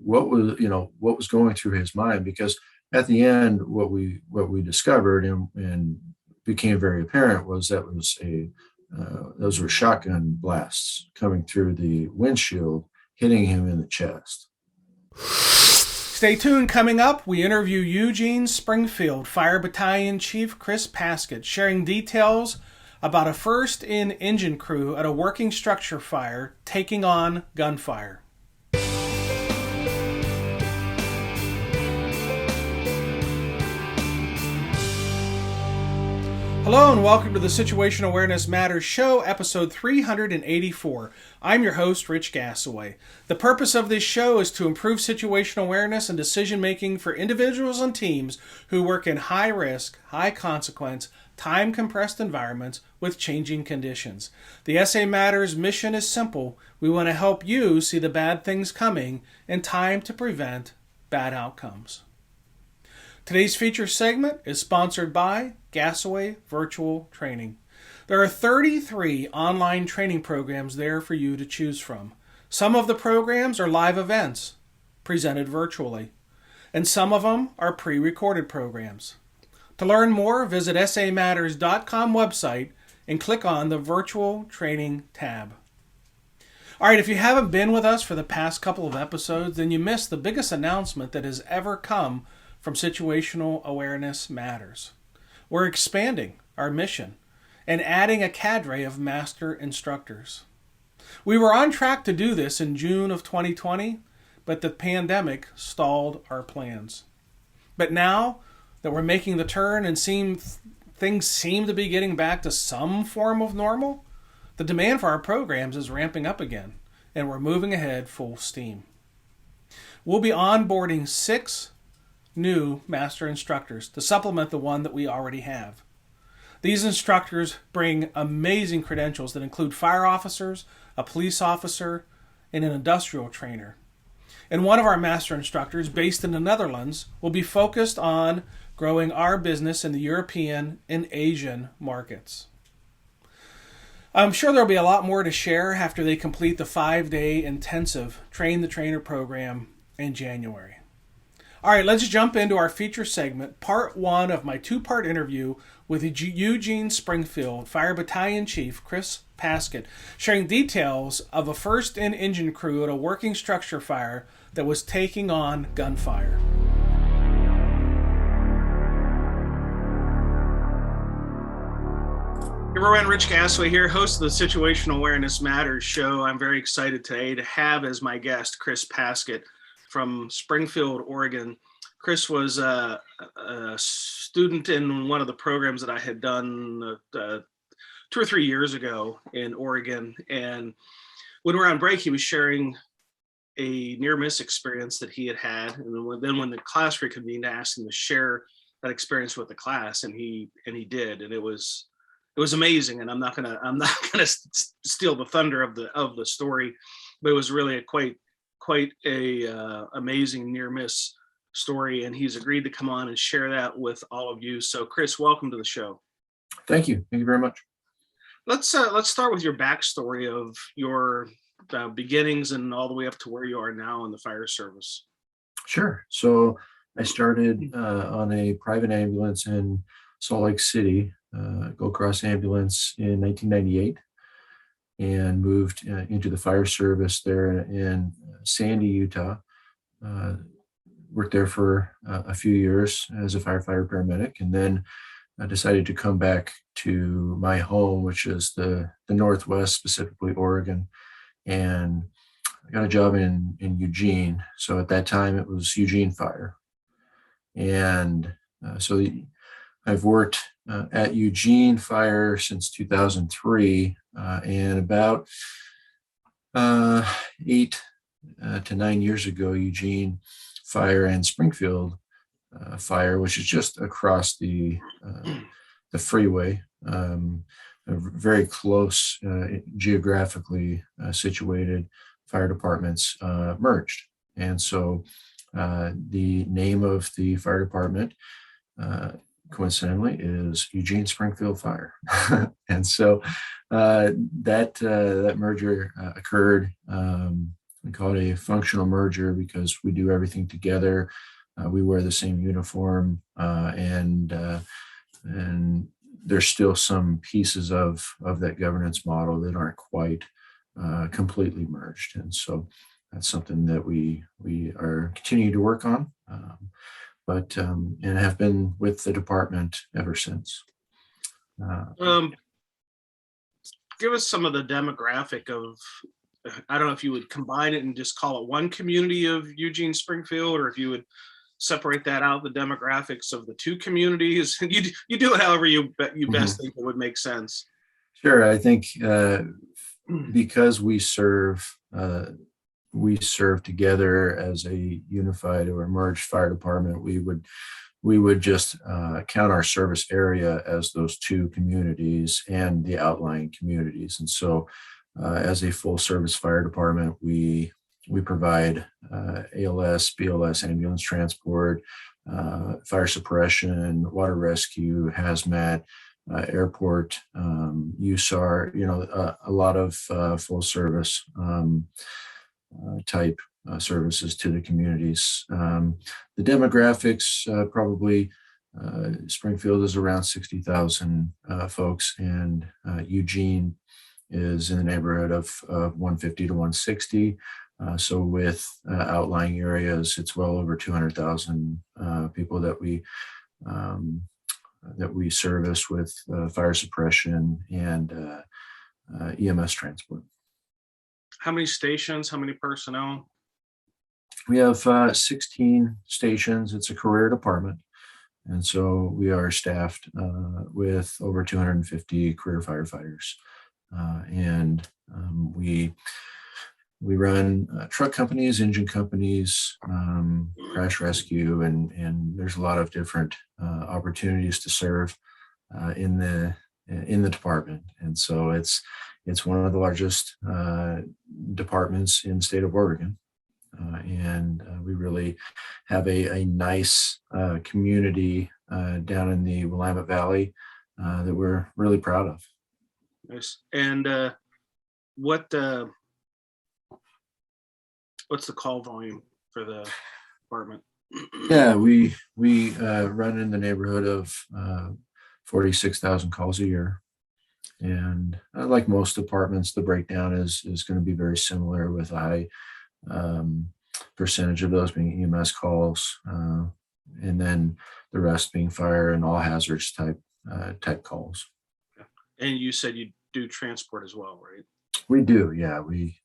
what was going through his mind, because at the end, what we discovered and became very apparent was those were shotgun blasts coming through the windshield, hitting him in the chest. Stay tuned. Coming up, we interview Eugene-Springfield Fire Battalion Chief Chris Paskett, sharing details about a first-in engine crew at a working structure fire taking on gunfire. Hello and welcome to the Situation Awareness Matters Show, episode 384. I'm your host, Rich Gassaway. The purpose of this show is to improve situational awareness and decision-making for individuals and teams who work in high-risk, high-consequence, time-compressed environments with changing conditions. The SA Matters mission is simple. We want to help you see the bad things coming in time to prevent bad outcomes. Today's feature segment is sponsored by Gassaway Virtual Training. There are 33 online training programs there for you to choose from. Some of the programs are live events presented virtually, and some of them are pre-recorded programs. To learn more, visit samatters.com website and click on the Virtual Training tab. All right, if you haven't been with us for the past couple of episodes, then you missed the biggest announcement that has ever come from Situational Awareness Matters. We're expanding our mission and adding a cadre of master instructors. We were on track to do this in June of 2020, but the pandemic stalled our plans. But now that we're making the turn and things seem to be getting back to some form of normal, the demand for our programs is ramping up again, and we're moving ahead full steam. We'll be onboarding 6 new master instructors to supplement the one that we already have. These instructors bring amazing credentials that include fire officers, a police officer, and an industrial trainer. And one of our master instructors, based in the Netherlands, will be focused on growing our business in the European and Asian markets. I'm sure there'll be a lot more to share after they complete the 5-day intensive Train the Trainer program in January. All right, let's jump into our feature segment, part 1 of my 2-part interview with Eugene-Springfield Fire Battalion Chief Chris Paskett, sharing details of a first-in engine crew at a working structure fire that was taking on gunfire. Hey everyone, Rich Gassaway here, host of the Situational Awareness Matters show. I'm very excited today to have as my guest Chris Paskett from Springfield, Oregon. Chris was a student in one of the programs that I had done 2 or 3 years ago in Oregon. And when we were on break, he was sharing a near-miss experience that he had had. And then when the class reconvened, I asked him to share that experience with the class, and he did. And it was amazing. And I'm not gonna steal the thunder of the story, but it was really a quite a amazing near miss story, and he's agreed to come on and share that with all of you. So Chris, welcome to the show. Thank you very much. Let's start with your backstory of your beginnings and all the way up to where you are now in the fire service. Sure. So I started on a private ambulance in Salt Lake City, Go Cross Ambulance, in 1998. And moved into the fire service there in Sandy, Utah. Worked there for a few years as a firefighter paramedic, and then I decided to come back to my home, which is the Northwest, specifically Oregon. And I got a job in Eugene. So at that time it was Eugene Fire. And so I've worked at Eugene Fire since 2003, and about 8 to 9 years ago, Eugene Fire and Springfield Fire, which is just across the freeway, very close geographically situated fire departments merged. And so the name of the fire department coincidentally is Eugene-Springfield Fire. And so that merger occurred we call it a functional merger because we do everything together. We wear the same uniform, and there's still some pieces of that governance model that aren't quite completely merged. And so that's something that we are continuing to work on, and have been with the department ever since. Give us some of the demographic of, I don't know if you would combine it and just call it one community of Eugene-Springfield, or if you would separate that out, the demographics of the two communities. You do it however you best think it would make sense. Sure. I think because we serve together as a unified or merged fire department, we would just count our service area as those two communities and the outlying communities. And so as a full service fire department, we provide ALS, BLS, ambulance transport, fire suppression, water rescue, hazmat, airport, USAR, a lot of full service type services to the communities. The demographics, probably Springfield is around 60,000 folks, and Eugene is in the neighborhood of 150 to 160. So with outlying areas, it's well over 200,000 people that we service with fire suppression and EMS transport. How many stations? How many personnel? We have 16 stations. It's a career department. And so we are staffed with over 250 career firefighters. We run truck companies, engine companies, crash rescue, and there's a lot of different opportunities to serve in the department. And so it's one of the largest departments in the state of Oregon. And we really have a nice community down in the Willamette Valley that we're really proud of. Nice. And what's the call volume for the department? Yeah, we run in the neighborhood of 46,000 calls a year. And like most departments, the breakdown is going to be very similar, with a high percentage of those being EMS calls, and then the rest being fire and all hazards type calls. And you said you do transport as well, right? We do, yeah. We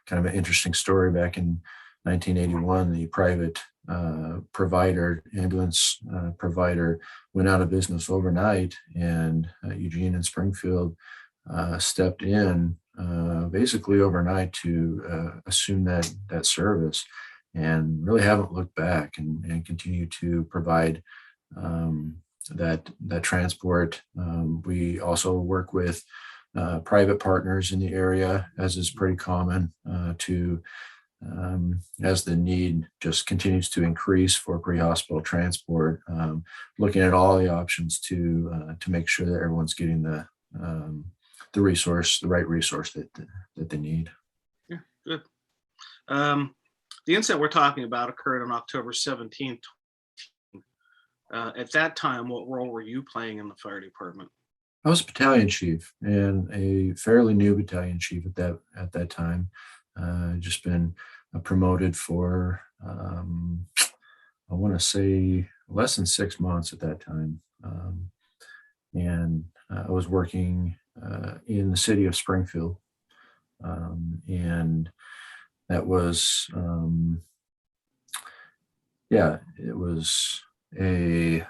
kind of an interesting story. Back in 1981, the private ambulance provider went out of business overnight, and Eugene and Springfield stepped in basically overnight to assume that service, and really haven't looked back, and continue to provide that transport. We also work with private partners in the area, as is pretty common, as the need just continues to increase for pre-hospital transport, looking at all the options to make sure that everyone's getting the right resource that they need. Yeah, good. The incident we're talking about occurred on October 17th. At that time, what role were you playing in the fire department? I was battalion chief, and a fairly new battalion chief at that time. Just been promoted for I want to say less than 6 months at that time, and I was working in the city of Springfield, and that was it was a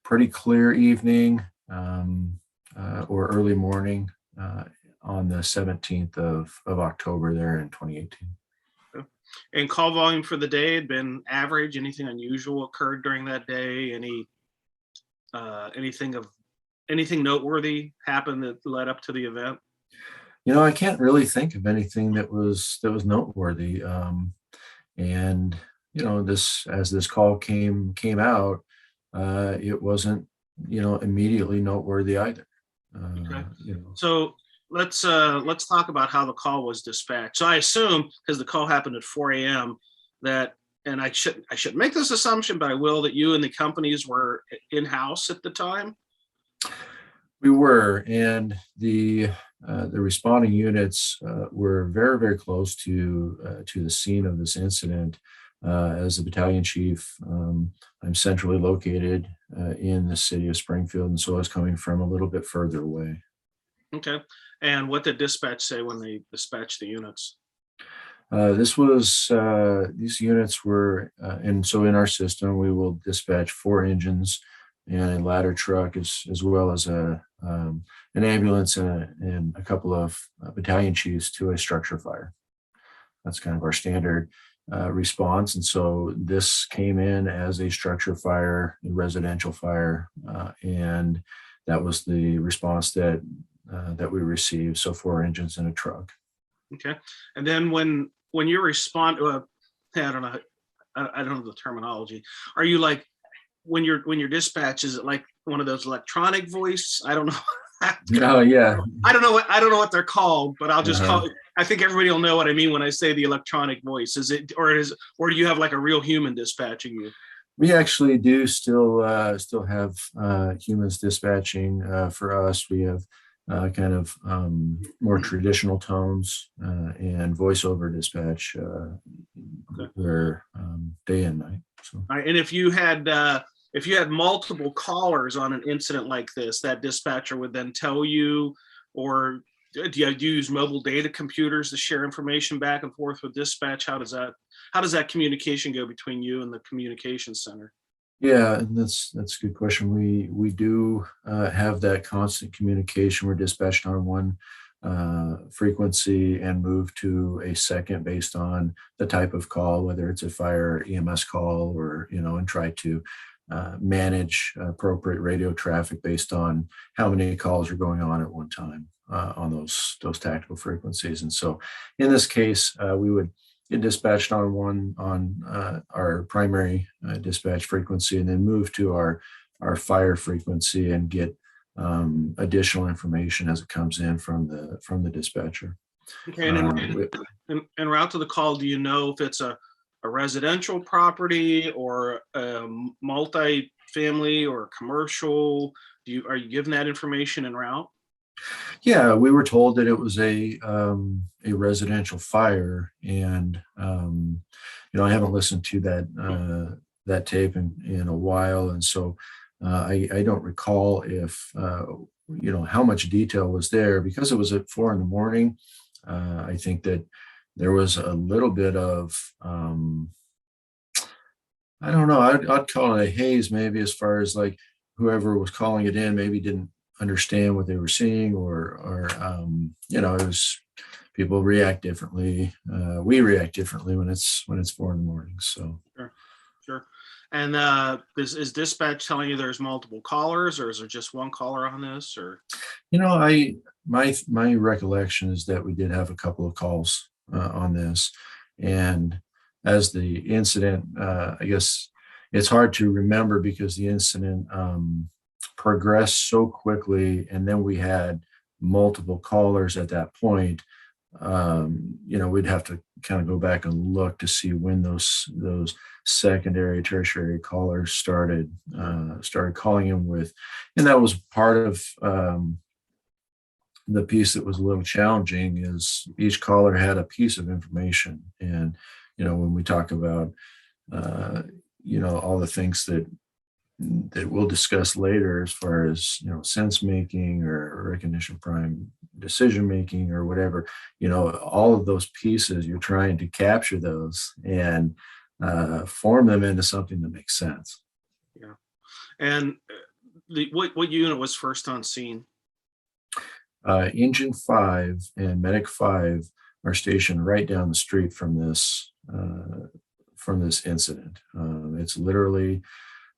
pretty clear evening, or early morning, on the 17th of October there in 2018. And call volume for the day had been average? Anything unusual occurred during that day? Anything noteworthy happened that led up to the event? I can't really think of anything that was noteworthy. And as this call came out, it wasn't immediately noteworthy either. Okay. So let's talk about how the call was dispatched. So I assume, because the call happened at 4 a.m., that, and I should make this assumption, but I will, that you and the companies were in-house at the time. We were, and the responding units were very, very close to the scene of this incident. As the battalion chief, I'm centrally located in the city of Springfield, and so I was coming from a little bit further away. Okay. And what did dispatch say when they dispatched the units? These units were, and so in our system, we will dispatch 4 engines and a ladder truck, as well as an ambulance and a couple of battalion chiefs to a structure fire. That's kind of our standard response. And so this came in as a structure fire, a residential fire, and that was the response that we received. So 4 engines and a truck. Okay. And then when you respond, I don't know the terminology. Are you like, when your dispatch, is it like one of those electronic voice? I don't know. Oh yeah. I don't know what they're called, but I'll just call it. I think everybody will know what I mean when I say the electronic voice. Is it, or do you have like a real human dispatching you? We actually do still have humans dispatching for us. We have kind of more traditional tones and voiceover dispatch where day and night. So. All right, and if you had multiple callers on an incident like this, that dispatcher would then tell you, or do you use mobile data computers to share information back and forth with dispatch? How does that communication go between you and the communication center? Yeah, and that's a good question. We do have that constant communication. We're dispatched on one frequency and move to a second based on the type of call, whether it's a fire EMS call, or and try to manage appropriate radio traffic based on how many calls are going on at one time on those tactical frequencies. And so in this case, we would get dispatched on our primary dispatch frequency, and then move to our fire frequency and get additional information as it comes in from the dispatcher. Okay, and en route to the call, do you know if it's a residential property or a multi-family or commercial? Are you given that information en route? Yeah, we were told that it was a residential fire, and I haven't listened to that tape in a while, and so I don't recall if how much detail was there, because it was at 4 a.m. I think that there was a little bit of I don't know. I'd call it a haze, maybe, as far as like whoever was calling it in maybe didn't understand what they were seeing, or it was, people react differently. We react differently when it's 4 a.m. So sure. And is dispatch telling you there's multiple callers, or is there just one caller on this? Or my recollection is that we did have a couple of calls on this, and as the incident, I guess it's hard to remember because the incident progressed so quickly, and then we had multiple callers at that point. We'd have to kind of go back and look to see when those secondary, tertiary callers started calling in with, and that was part of the piece that was a little challenging, is each caller had a piece of information. And when we talk about all the things that we'll discuss later, as far as sense making or recognition prime decision making or whatever, all of those pieces, you're trying to capture those and form them into something that makes sense. Yeah. And what unit was first on scene? Engine 5 and Medic 5 are stationed right down the street from this incident. It's literally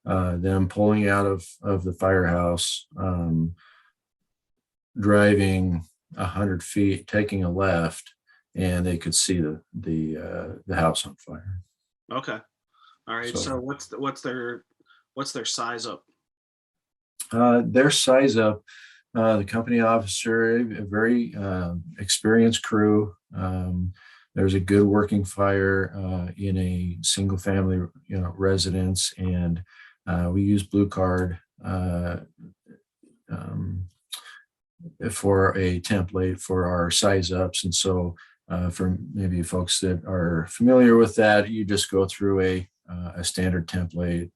them pulling out of the firehouse, driving 100 feet, taking a left, and they could see the house on fire. Okay. All right. So what's their size up? Their size up, The company officer, a very experienced crew. There's a good working fire in a single family, residence, and we use Blue Card for a template for our size ups. And so for maybe folks that are familiar with that, you just go through a standard template,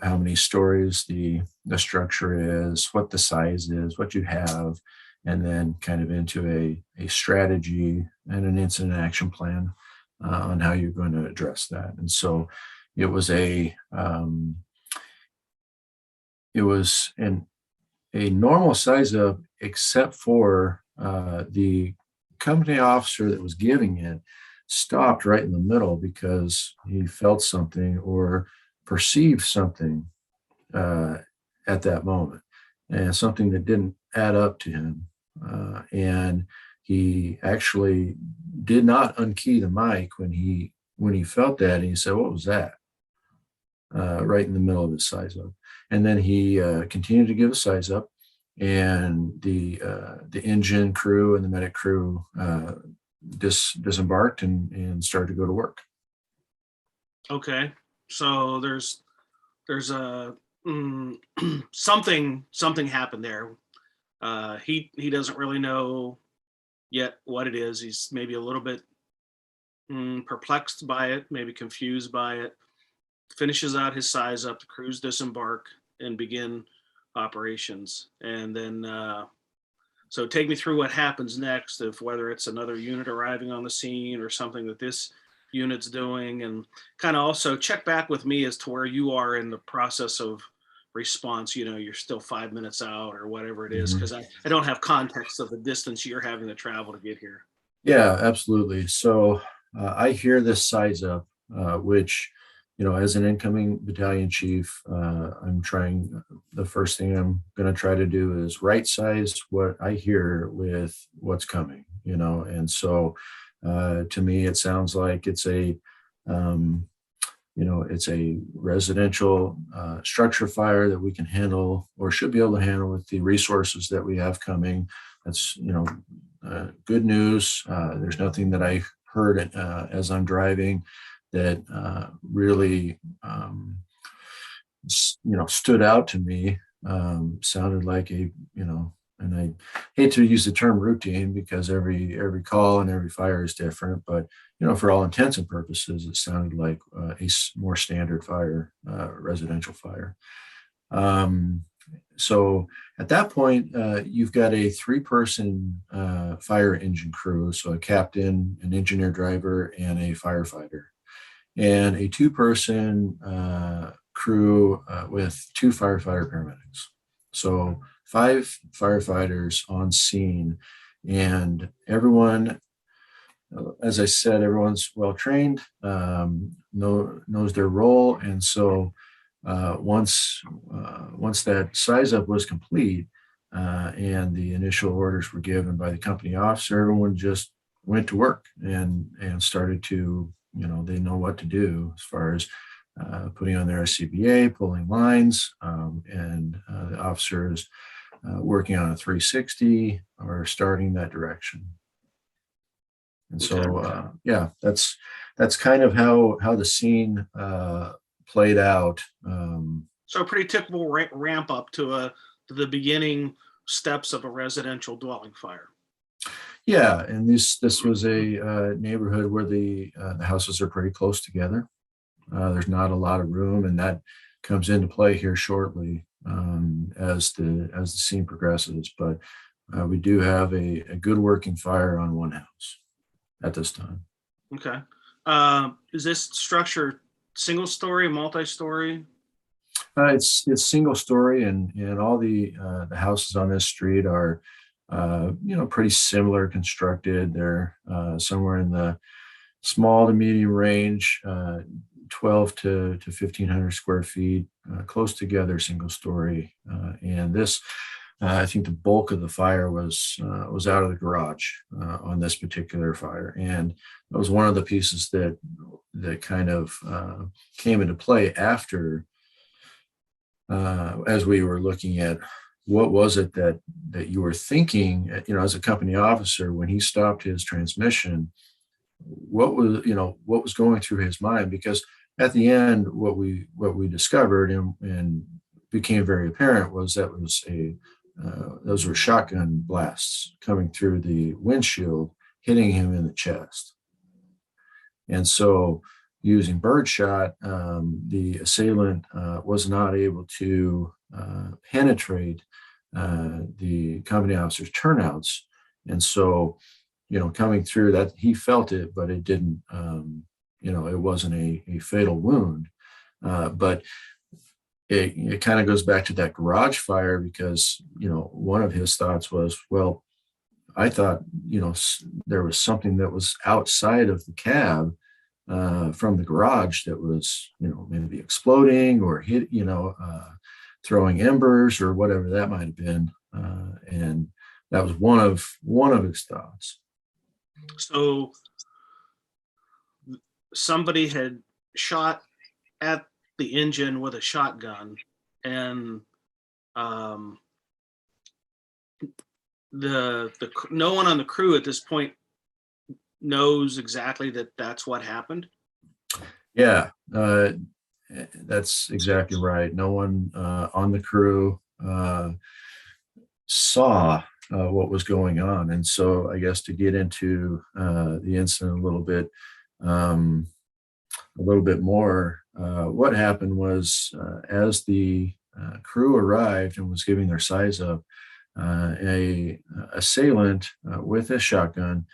how many stories the structure is, what the size is, what you have, and then kind of into a strategy and an incident action plan on how you're going to address that. And so it was a normal size up, except for the company officer that was giving it stopped right in the middle because he felt something or perceived something at that moment, and something that didn't add up to him. And he actually did not unkey the mic when he felt that, and he said, "What was that?" Right in the middle of his size up. And then he continued to give a size up, and the engine crew and the medic crew disembarked and started to go to work. Okay, so there's a something happened there. He doesn't really know yet what it is. He's maybe a little bit perplexed by it, maybe confused by it. Finishes out his size up, the crews disembark and begin operations. And then, so take me through what happens next, if whether it's another unit arriving on the scene or something that this unit's doing, and kind of also check back with me as to where you are in the process of response. You're still 5 minutes out or whatever it is, because I don't have context of the distance you're having to travel to get here. Yeah, absolutely. So I hear this size up, which, as an incoming battalion chief, the first thing I'm going to try to do is right size what I hear with what's coming, and so to me, it sounds like it's a residential structure fire that we can handle or should be able to handle with the resources that we have coming. That's, good news. There's nothing that I heard as I'm driving that really, stood out to me. Sounded like and I hate to use the term routine because every call and every fire is different, but for all intents and purposes, it sounded like a more standard fire, residential fire. So at that point, you've got a 3-person fire engine crew, so a captain, an engineer driver, and a firefighter, and a 2-person crew with 2 firefighter paramedics. So 5 firefighters on scene, and everyone, as I said, everyone's well trained, knows their role, and so once that size up was complete and the initial orders were given by the company officer, everyone just went to work and started to, they know what to do as far as putting on their SCBA, pulling lines, and the officers working on a 360 or starting that direction. And so, that's kind of how the scene played out. So a pretty typical ramp up to the beginning steps of a residential dwelling fire. Yeah, and this was a neighborhood where the houses are pretty close together. There's not a lot of room, and that comes into play here shortly as the scene progresses. But we do have a good working fire on one house at this time. Okay. Is this structure single story, multi-story? It's single story, and all the houses on this street are pretty similar constructed. They're somewhere in the small to medium range, 12 to 1,500 square feet, close together, single story. And this, I think the bulk of the fire was out of the garage on this particular fire. And that was one of the pieces that kind of came into play after, as we were looking at, what was it that you were thinking, as a company officer when he stopped his transmission? What was going through his mind? Because at the end, what we discovered and became very apparent was those were shotgun blasts coming through the windshield, hitting him in the chest. And so, using birdshot, the assailant was not able to penetrate the company officer's turnouts. And so, coming through that, he felt it, but it didn't, it wasn't a fatal wound. But it kind of goes back to that garage fire, because, one of his thoughts was, well, I thought, there was something that was outside of the cab from the garage that was, maybe exploding or hit, throwing embers or whatever that might have been. And that was one of his thoughts. So somebody had shot at the engine with a shotgun, and the no one on the crew at this point knows exactly that that's what happened. Yeah, that's exactly right. No one on the crew saw what was going on. And so, I guess, to get into the incident a little bit more, what happened was, as the crew arrived and was giving their size up, a assailant with a shotgun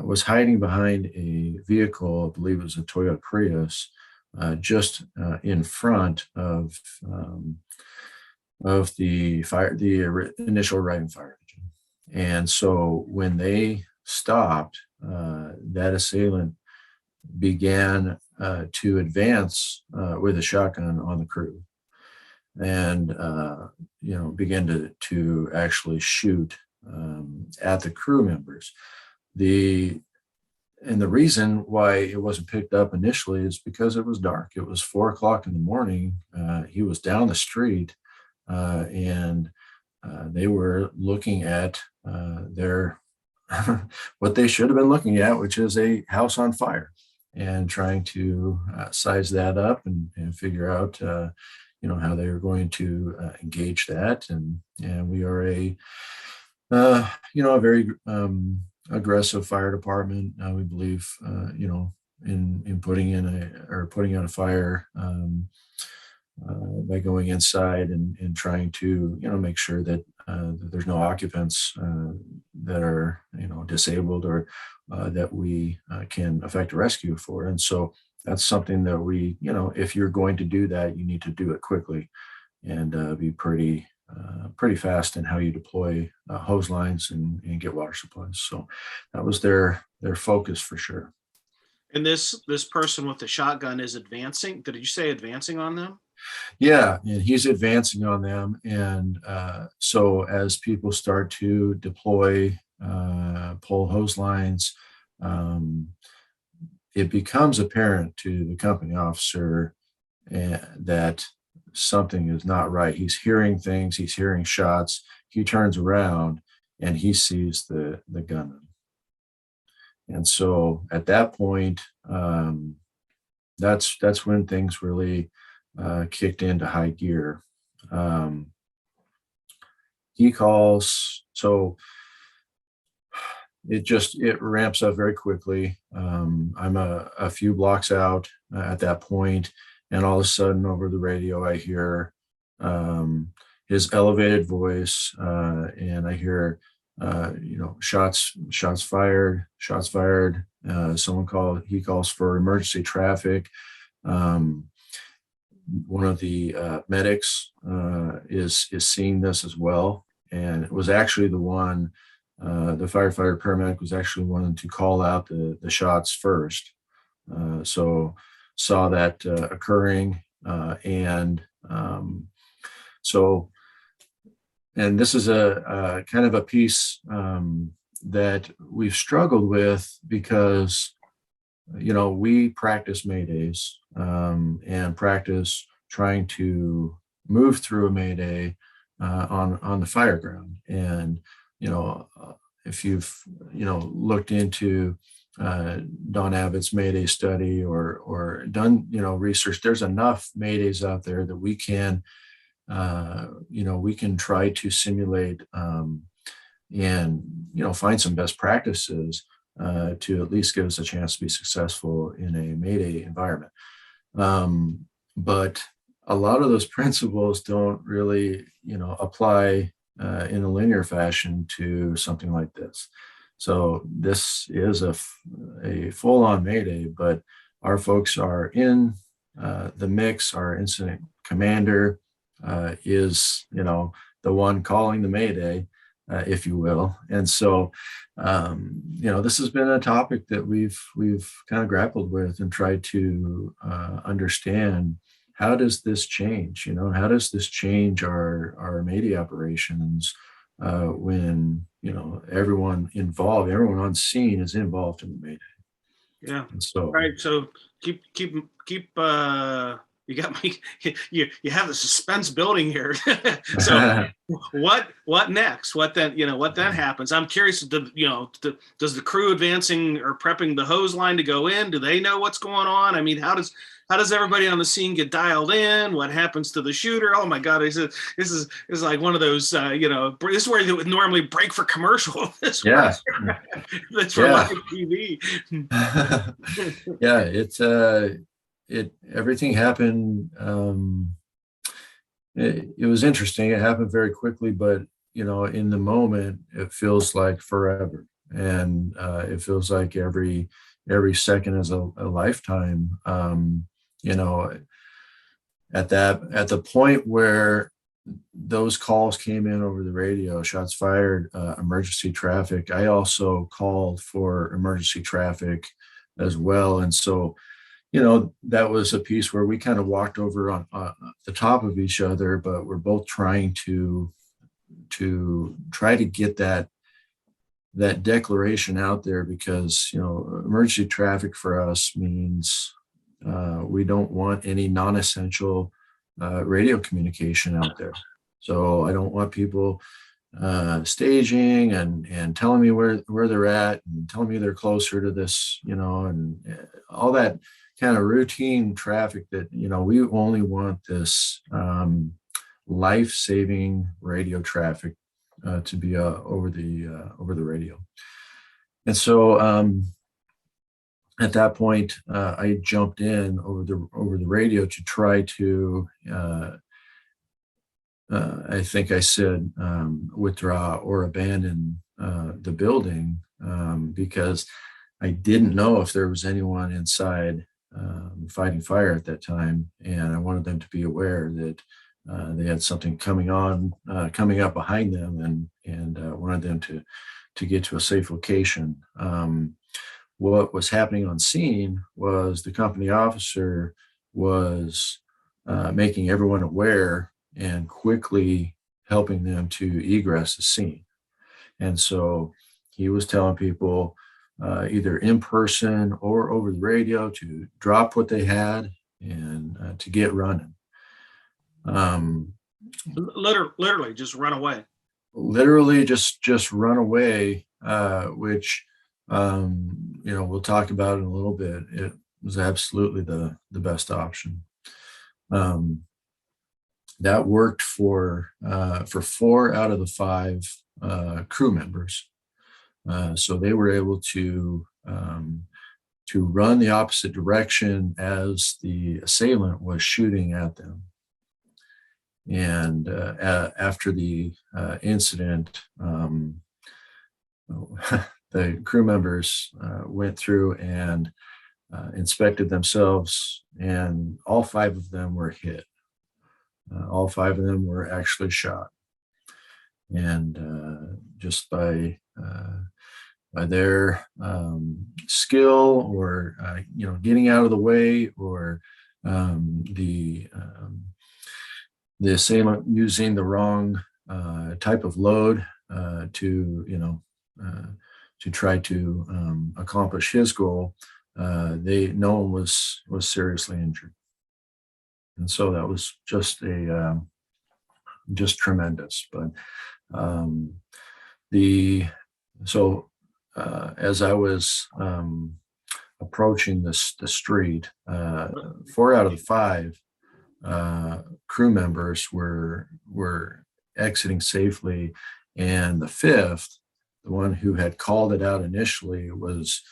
was hiding behind a vehicle. I believe it was a Toyota Prius, just in front of the initial arriving fire engine. And so, when they stopped, that assailant began to advance with a shotgun on the crew, and began to actually shoot at the crew members. The reason why it wasn't picked up initially is because it was dark. It was 4:00 in the morning. He was down the street, and they were looking at their what they should have been looking at, which is a house on fire, and trying to size that up and figure out how they were going to engage that. And we are a very aggressive fire department. We believe, in putting out a fire by going inside and trying to, make sure that there's no occupants that are, disabled or that we can effect a rescue for. And so that's something that we, if you're going to do that, you need to do it quickly and be pretty fast in how you deploy hose lines and get water supplies. So that was their focus for sure. And this person with the shotgun is advancing. Did you say advancing on them? Yeah, and he's advancing on them. And so as people start to deploy, pull hose lines, it becomes apparent to the company officer that something is not right. He's hearing things, he's hearing shots. He turns around and he sees the gunman. And so at that point, that's when things really kicked into high gear. He calls, so it ramps up very quickly. I'm a few blocks out at that point, and all of a sudden over the radio I hear his elevated voice, and I hear shots fired. He calls for emergency traffic. One of the medics is seeing this as well, and it was actually the one, the firefighter paramedic was actually one to call out the shots first. So saw that occurring, and this is a kind of a piece that we've struggled with, because we practice maydays and practice trying to move through a mayday on the fire ground. And if you've looked into Don Abbott's Mayday study or done research, there's enough Maydays out there that we can try to simulate and find some best practices to at least give us a chance to be successful in a Mayday environment. But a lot of those principles don't really apply in a linear fashion to something like this. So this is a full-on Mayday, but our folks are in the mix. Our incident commander is the one calling the Mayday, if you will. And so this has been a topic that we've kind of grappled with and tried to understand. How does this change? How does this change our Mayday operations when everyone on scene is involved in the Mayday? Yeah. And so, right. So keep. You got me. You have the suspense building here. So what next? What then happens? I'm curious. Does the crew advancing or prepping the hose line to go in? Do they know what's going on? I mean, how does everybody on the scene get dialed in? What happens to the shooter? Oh my God! This is like one of those. This is where you would normally break for commercial. That's for live TV. Yeah, everything happened. It was interesting. It happened very quickly, but in the moment, it feels like forever, and it feels like every second is a lifetime. At the point where those calls came in over the radio, shots fired, emergency traffic, I also called for emergency traffic as well. And so, that was a piece where we kind of walked over on the top of each other, but we're both trying to try to get that declaration out there, because, emergency traffic for us means we don't want any non-essential radio communication out there. So I don't want people staging and telling me where they're at and telling me they're closer to this, and all that kind of routine traffic that, we only want this life-saving radio traffic to be over the radio. And so at that point, I jumped in over the radio to try to, I think I said, withdraw or abandon the building, because I didn't know if there was anyone inside fighting fire at that time, and I wanted them to be aware that they had something coming up behind them, and wanted them to get to a safe location. What was happening on scene was the company officer was making everyone aware and quickly helping them to egress the scene. And so he was telling people either in person or over the radio to drop what they had and to get running. Literally just run away. Literally just run away, which we'll talk about in a little bit. It was absolutely the best option. That worked for 4 out of the 5 crew members. So they were able to run the opposite direction as the assailant was shooting at them. And after the incident, the crew members went through and inspected themselves, and all 5 of them were hit. All 5 of them were actually shot. And just by their skill, or getting out of the way, or the assailant using the wrong type of load to try to accomplish his goal, no one was seriously injured. And so that was just just tremendous. But as I was approaching the street, 4 out of the 5 crew members were exiting safely, and the 5th, the one who had called it out initially, was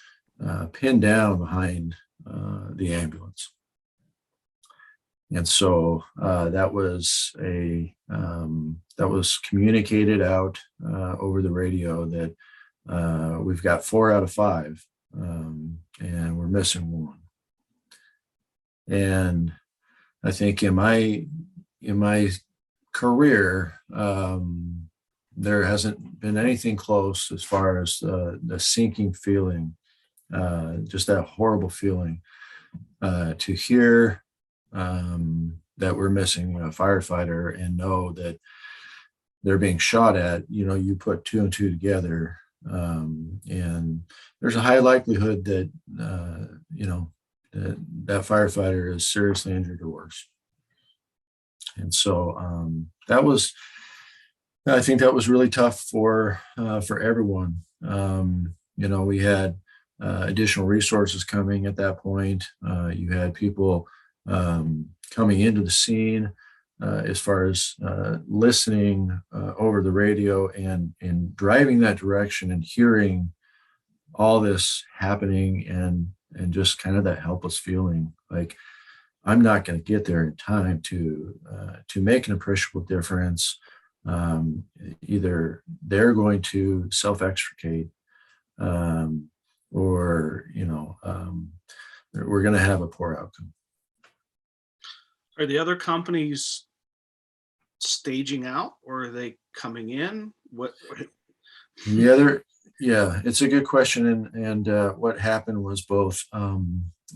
pinned down behind the ambulance. And so that was communicated out over the radio that we've got 4 out of 5, and we're missing 1. And I think in my career, there hasn't been anything close as far as the sinking feeling, just that horrible feeling to hear that we're missing a firefighter and know that they're being shot at. You put 2 and 2 together, and there's a high likelihood that that firefighter is seriously injured or worse. And so I think that was really tough for everyone. We had additional resources coming at that point. You had people coming into the scene as far as listening over the radio and driving that direction and hearing all this happening, and just kind of that helpless feeling like I'm not going to get there in time to make an appreciable difference. Either they're going to self-extricate, or we're going to have a poor outcome. Are the other companies staging out, or are they coming in? Yeah, it's a good question. And what happened was both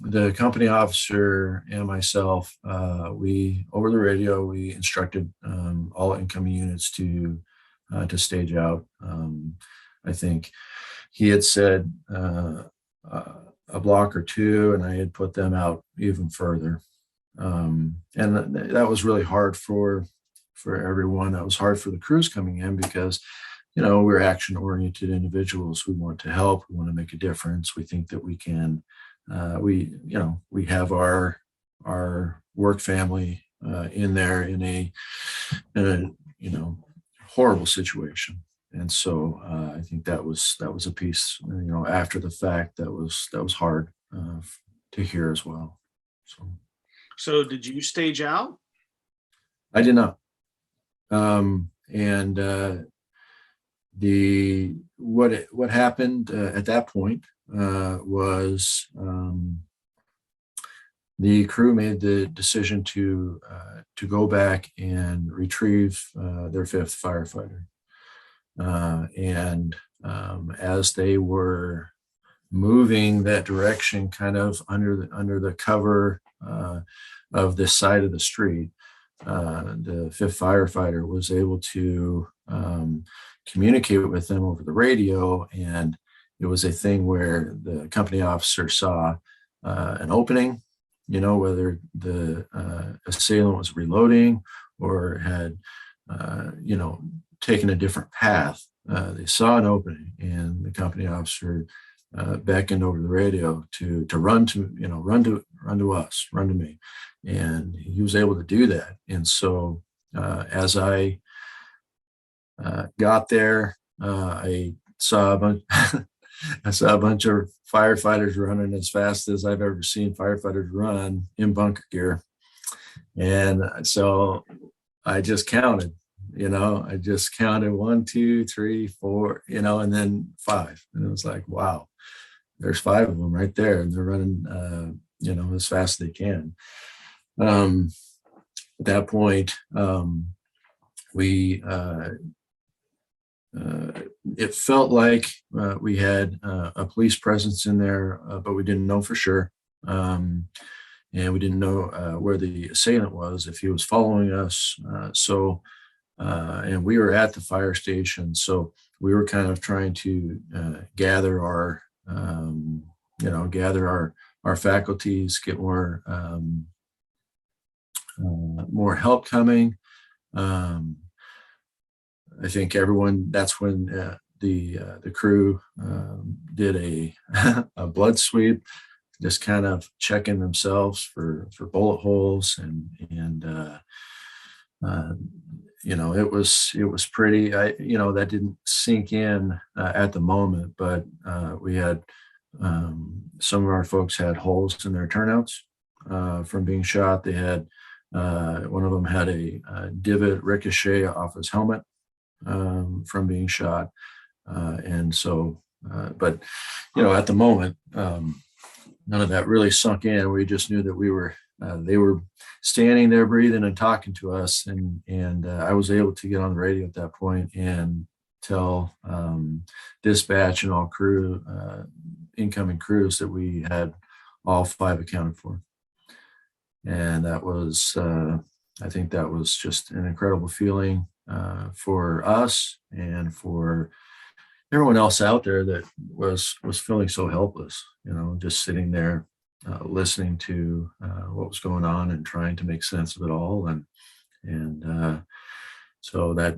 the company officer and myself, we, over the radio, we instructed all incoming units to stage out. I think he had said a block or 2, and I had put them out even further. And that was really hard for everyone. That was hard for the crews coming in, because we're action-oriented individuals. We want to help. We want to make a difference. We think that we can. We have our work family in there in a horrible situation. And so I think that was a piece, after the fact, that was hard to hear as well. So did you stage out? I did not. What happened at that point was the crew made the decision to go back and retrieve their 5th firefighter. As they were moving that direction, kind of under the cover of this side of the street, the 5th firefighter was able to communicate with them over the radio, and it was a thing where the company officer saw an opening, whether the assailant was reloading or had taken a different path. They saw an opening, and the company officer beckoned over the radio to run to us, run to me, and he was able to do that. And so as I got there, I saw a bunch of firefighters running as fast as I've ever seen firefighters run in bunker gear. And so I just counted, I just counted 1, 2, 3, 4, and then 5. And it was like, wow, there's 5 of them right there. And they're running, as fast as they can. At that point, it felt like we had a police presence in there, but we didn't know for sure. And we didn't know where the assailant was, if he was following us. And we were at the fire station, so we were kind of trying to gather our faculties, get more help coming. I think everyone, that's when the crew did a blood sweep, just kind of checking themselves for bullet holes, and it was pretty. That didn't sink in at the moment, but we had some of our folks had holes in their turnouts from being shot. They had one of them had a divot ricochet off his helmet from being shot, and so. But at the moment, none of that really sunk in. We just knew that they were standing there breathing and talking to us, and I was able to get on the radio at that point and tell dispatch and all crew, incoming crews, that we had all 5 accounted for. And that was, I think that was just an incredible feeling for us and for everyone else out there that was feeling so helpless, just sitting there listening to what was going on and trying to make sense of it all. And so that,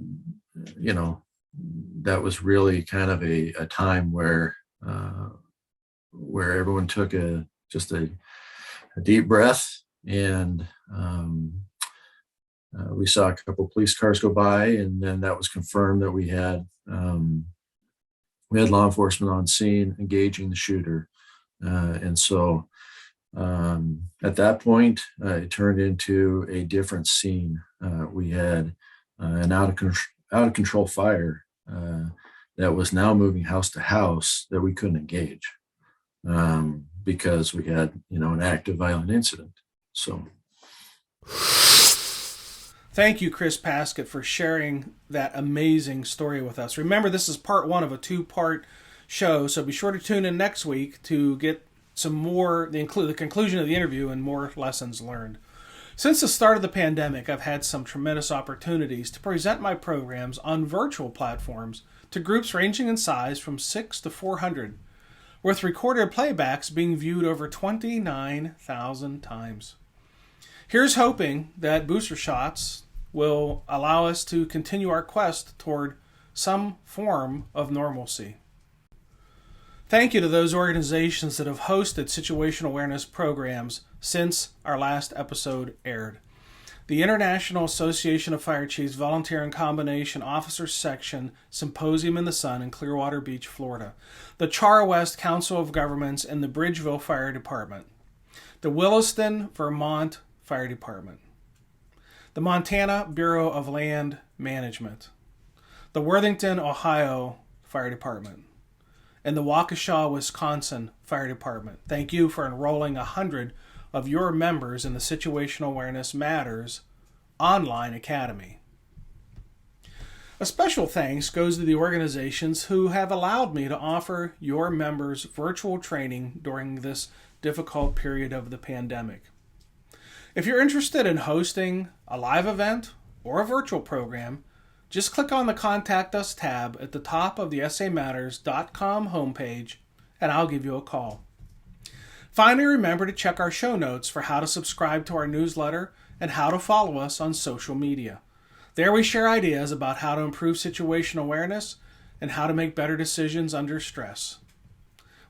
that was really kind of a time where everyone took just a deep breath, and we saw a couple police cars go by, and then that was confirmed that we had law enforcement on scene engaging the shooter. And so at that point, it turned into a different scene. We had an out of control fire that was now moving house to house that we couldn't engage because we had, an active violent incident. So. Thank you, Chris Paskett, for sharing that amazing story with us. Remember, this is part 1 of a 2-part show, so be sure to tune in next week to get some more, the conclusion of the interview and more lessons learned. Since the start of the pandemic, I've had some tremendous opportunities to present my programs on virtual platforms to groups ranging in size from 6 to 400, with recorded playbacks being viewed over 29,000 times. Here's hoping that booster shots will allow us to continue our quest toward some form of normalcy. Thank you to those organizations that have hosted situational awareness programs since our last episode aired. The International Association of Fire Chiefs Volunteer and Combination Officers Section Symposium in the Sun in Clearwater Beach, Florida. The Char West Council of Governments and the Bridgeville Fire Department. The Williston, Vermont Fire Department. The Montana Bureau of Land Management. The Worthington, Ohio Fire Department. And the Waukesha, Wisconsin Fire Department. Thank you for enrolling 100 of your members in the Situational Awareness Matters Online Academy. A special thanks goes to the organizations who have allowed me to offer your members virtual training during this difficult period of the pandemic. If you're interested in hosting a live event or a virtual program, just click on the Contact Us tab at the top of the SAMatters.com homepage, and I'll give you a call. Finally, remember to check our show notes for how to subscribe to our newsletter and how to follow us on social media. There we share ideas about how to improve situational awareness and how to make better decisions under stress.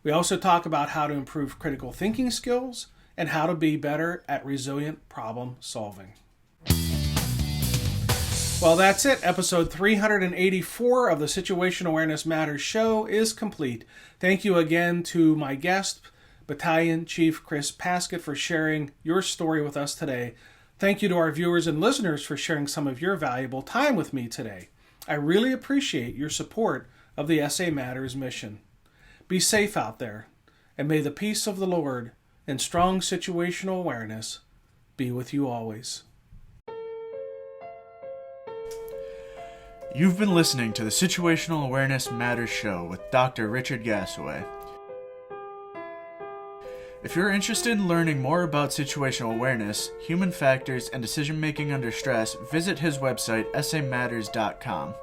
We also talk about how to improve critical thinking skills and how to be better at resilient problem solving. Well, that's it. Episode 384 of the Situational Awareness Matters show is complete. Thank you again to my guest, Battalion Chief Chris Paskett, for sharing your story with us today. Thank you to our viewers and listeners for sharing some of your valuable time with me today. I really appreciate your support of the SA Matters mission. Be safe out there, and may the peace of the Lord and strong situational awareness be with you always. You've been listening to the Situational Awareness Matters show with Dr. Richard Gassaway. If you're interested in learning more about situational awareness, human factors, and decision-making under stress, visit his website, samatters.com.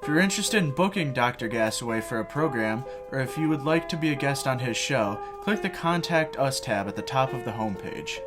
If you're interested in booking Dr. Gassaway for a program, or if you would like to be a guest on his show, click the Contact Us tab at the top of the homepage.